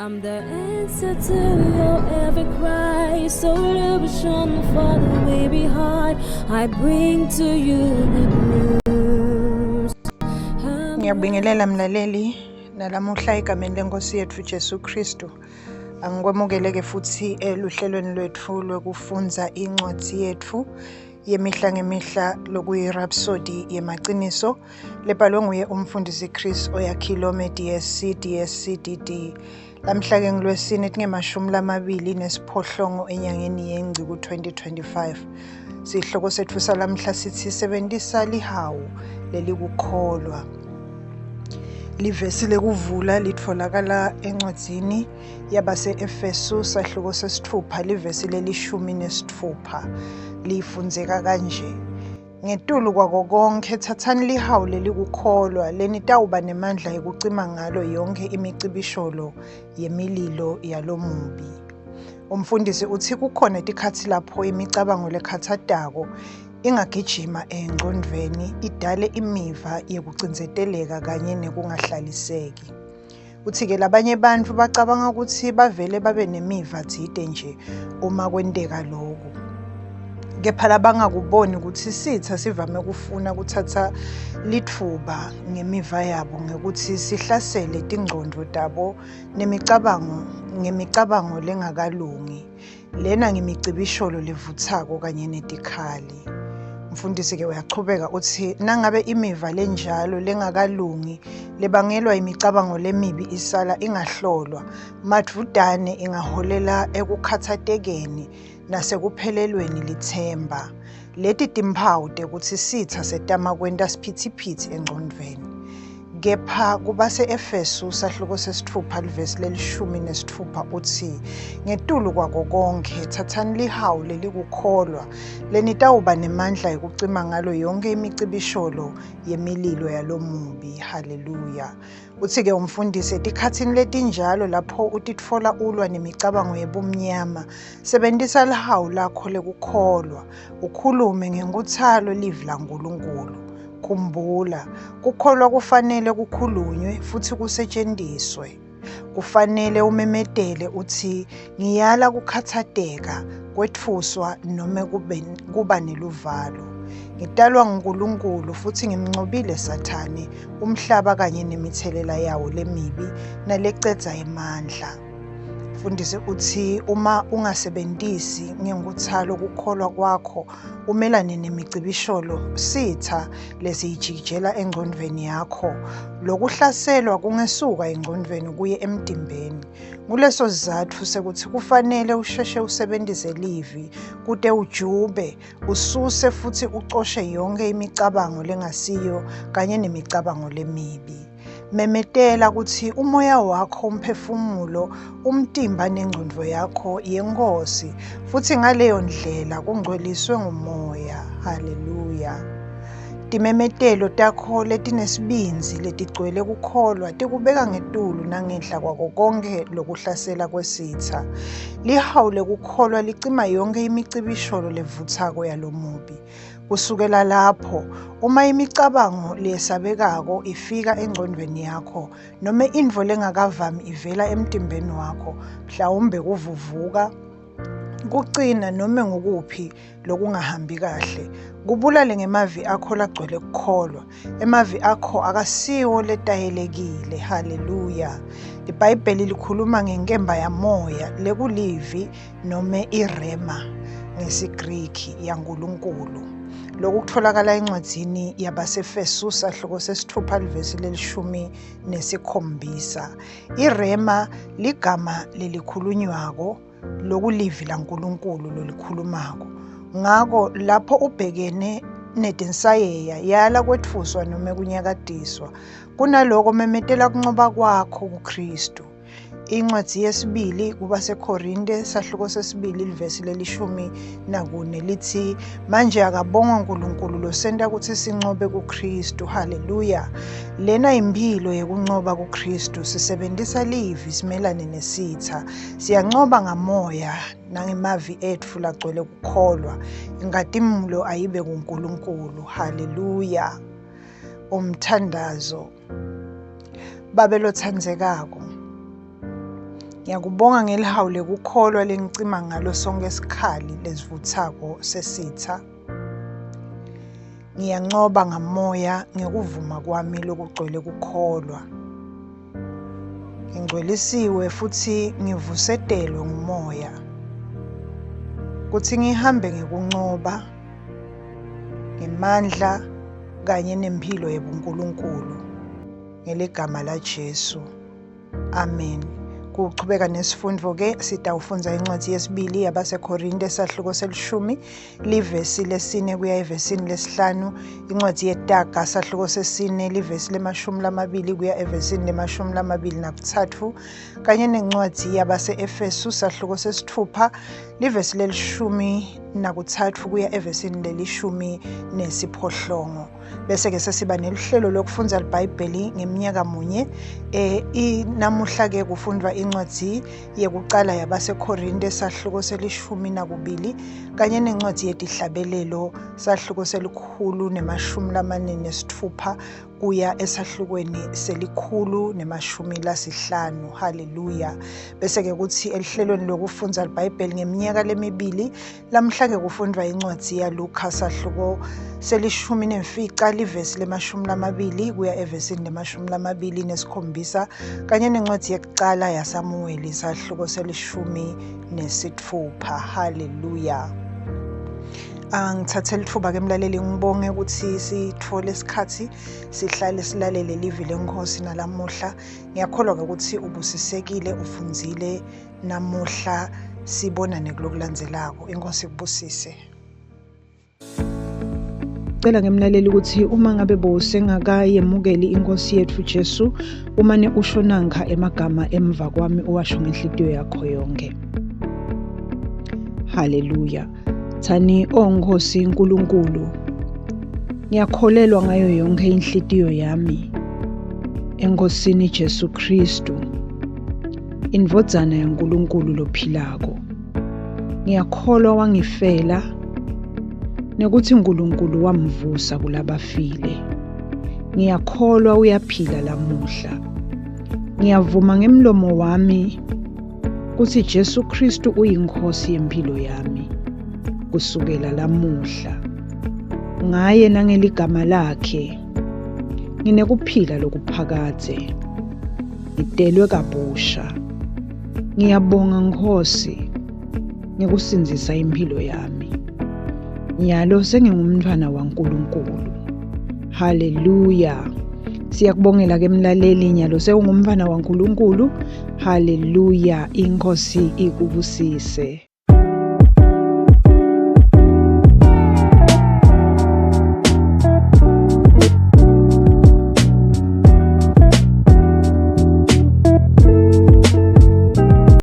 I'm the answer to your every cry. Solution for the weary heart. I bring to you good news. Ngiyabingelela mlaleli nalamuhla egameni lenkosi yethu Jesu Kristu. Angikwemukeleke futhi eluhlelweni lwethu lokufunza incwadi yethu yemihla ngemihla lokuyi Rhapsody yemaqiniso lebhalwe nguye umfundisi Chris Oyakhilome DSC DSCDD. Lamhla ke ngilwesine tinge-28 enyangeni yeNgci ku-2025. Sihloko sethu salamhla sithi sebenzisa lihawu lelikukholwa. Livesi lekuvula litfolakala encwadzini yabase-Efesu sahloko sesithupha livesi leli-16 lifundzeka kanje: ngetulu kwako konke thathani lihawu lelikukholwa lenitawuba nemandla ekucima ngalo yonke imicibisholo yemililo yalomubi. Umfundisi uthi kukhona tikhatsi lapho imicabango lekhathatako ingagijima engcondvweni idale imiva yekucindzeteleka kanye nekungahlaliseki. Uthi-ke labanye bantfu bacabanga ukuthi bavele babe nemiva dzide nje uma kwenteka loku. Kepha labangakuboni ukuthi sitha sivame kufuna kuthatha litfuba ngemiva yabo ngekuthi sihlasele tingcondvo tabo ngemicabango lengakalungi. Lena ngimicibisholo levutsako kanye netikhali. Mfundisi-ke uyachubeka uthi nangabe imiva lenjalo lengakalungi lebangelwa imicabango lemibi isala ingahlolwa, madvudane ingaholela ekukhathatekeni nasekuphelelweni lithemba. Leti timphawu tekutsi sitha setama kwenta siphithiphithi engcondvweni. Kepha kubase-Efesu sahloko sesithupha livesi leli-16 uthi ngetulu kwako konke thathani lihawu lelikukholwa lenitawuba nemandla ekucima ngalo yonke imicibisholo yemililo yalomubi. Haleluya. Uthi-ke umfundisi etikhatsini letinjalo lapho utitfola ulwa nemicabango yebumnyama, sebentisa lihawu lakho lekukholwa ukhulume ngenkutsalo livi laNkulunkulu. Khumbula, kukholwa kufanele kukhulunywe futhi kusetjentiswe. Kufanele umemetele uthi ngiyala kukhathateka, kwetfuswa nome kuba neluvalo. Ngitalwa nguNkulunkulu futhi ngimncobile Sathane, umhlaba kanye nemithelela yawo lemibi nalecedza emandla. Mfundisi uthi uma ungasebentisi ngenkutsalo kukholwa kwakho umelane nemicibisholo sitha lesiyijikijela engcondvweni yakho, lokuhlaselwa kungesuka engcondvweni kuye emtimbeni. Nguleso sizatfu sekuthi kufanele usheshe usebentise livi kute ujube, ususe futhi ucoshe yonke imicabango lengasiyo kanye nemicabango lemibi. Memetela ukuthi umoya wakho, umphefumulo, umtimba nengcondvo yakho yenkosi futhi ngaleyo ndlela kungcweliswe ngumoya. Haleluya. Timemetelo takho letinesibinzi letigcwele kukholwa tikubeka ngetulu nangenhla kwako konke lokuhlasela kwesitha. Lihawu lekukholwa licima yonke imicibisholo levutsako yalomubi. Kusukela lapho, uma imicabango leyesabekako ifika engcondvweni yakho, nome intfo lengakavami ivela emtimbeni wakho, mhlawumbe kuvuvuka, kucina nome ngukuphi lokungahambi kahle, kubulale ngemavi akho lagcwele kukholwa. Emavi akho akasiwo letayelekile. Haleluya. IBhayibheli likhuluma ngenkemba yamoya lekulivi nome irema ngesiGriki yaNkulunkulu. Lokhu kutholakala encwadzini yabase-Efesu sahloko sesithupha livesi leli-17. Irema ligama lelikhulunywako lokulivi laNkulunkulu lolikhulumako. Ngako lapho ubhekene netinsayeya yala kwetfuswa nome kunyakatiswa, kunaloko memetela kuncoba kwakho kuKristu. Incwadzi yesibili kubaseKorinte sahloko sesibili livesi leli-14 lithi manje akabongwa uNkulunkulu losenta kutsi sincobe kuKristu. Haleluya. Lena imphilo yekuncoba kuKristu, sisebentisa livi simelane nesitha, siyancoba ngamoya nangemavi etfu lagcwele kukholwa, ingatimlo ayibe kuNkulunkulu. Haleluya. Umthandazo. Babelothandzekako, Ngiyakubonga ngelihawu lekukholwa lengicima ngalo sonke isikhali lesivuthako sesitha. Ngiyancoba ngamoya ngekuvuma kwami lokugcwele kukholwa. Ngingcwelisiwe futhi ngivusetelwe ngumoya. Kuthi ngihambe ngekuncoba, ngemandla kanye nempilo yobuNkulunkulu. Ngeligama la Jesu. Amen. Kuchubeka nesifundo-ke sitawufunza incwadi yesibili yabaseKorinte esahluko selishumi livesi lesine kuya evesini lesihlanu, incwadi yeTaga sahluko sesine livesi le-20 kuya evesini le-23, kanye nencwadi yabase-Efesu sahluko sesithupha livesi le-13 kuya evesini le-18. Bese-ke sesiba neluhlelo lokufunza iBhayibheli ngeminyaka munye. Namuhla-ke kufundwa incwadi yekuqala yabaseKorinte sahluko selishumi kanye nencwadi yetihlabelelo sahluko se-146 kuya esahlukweni se-150. Haleluya. Bese-ke kuthi elihlelweni lokufunza iBhayibheli ngeminyaka lemibili, lamhla-ke kufundwa incwadi yaLuka sahluko se-14 livesi le-20 kuya evesini le-27, kanye nencwadi yekuqala yaSamuweli sahluko se-16. Haleluya. Ngithathe lithuba ke mlaleli ngibonge ukuthi sithole isikhathi sihlale silalele livi lenkosi nalamuhla. Ngiyakholwa ukuthi ubusisekile, ufundzile namuhla. Sibonane kulokulandzelako. Inkosi ikubusise. Cela ngemlaleli ukuthi uma ngabe bowusengakayemukeli inkosi yethu Jesu, umane usho nanka emagama emva kwami uwasho ngenhliziyo yakho yonke. Haleluya. Thani Nkosi Nkulunkulu, ngiyakholelwa ngayo yonke inhliziyo yami eNkosini Jesu Kristu, indvodzana yaNkulunkulu lophilako. Ngiyakholwa wangifela nekuthi uNkulunkulu wamvusa kulabafile. Ngiyakholwa uyaphila lamuhla. Ngiyavuma ngemlomo wami ukuthi Jesu Kristu uyinkosi yempilo yami kusukela lamuhla. Ngaye nangeligama lakhe nginekuphila lokuphakade, ngidelwe kabusha. Ngiyabonga Nkosi ngikusinzisa impilo yami. Nyalo sengingumntwana waNkulunkulu. Haleluya. Siyakubongela ke mlaleli, nyalo sewungumntwana waNkulunkulu. Haleluya. Inkosi ikubusise.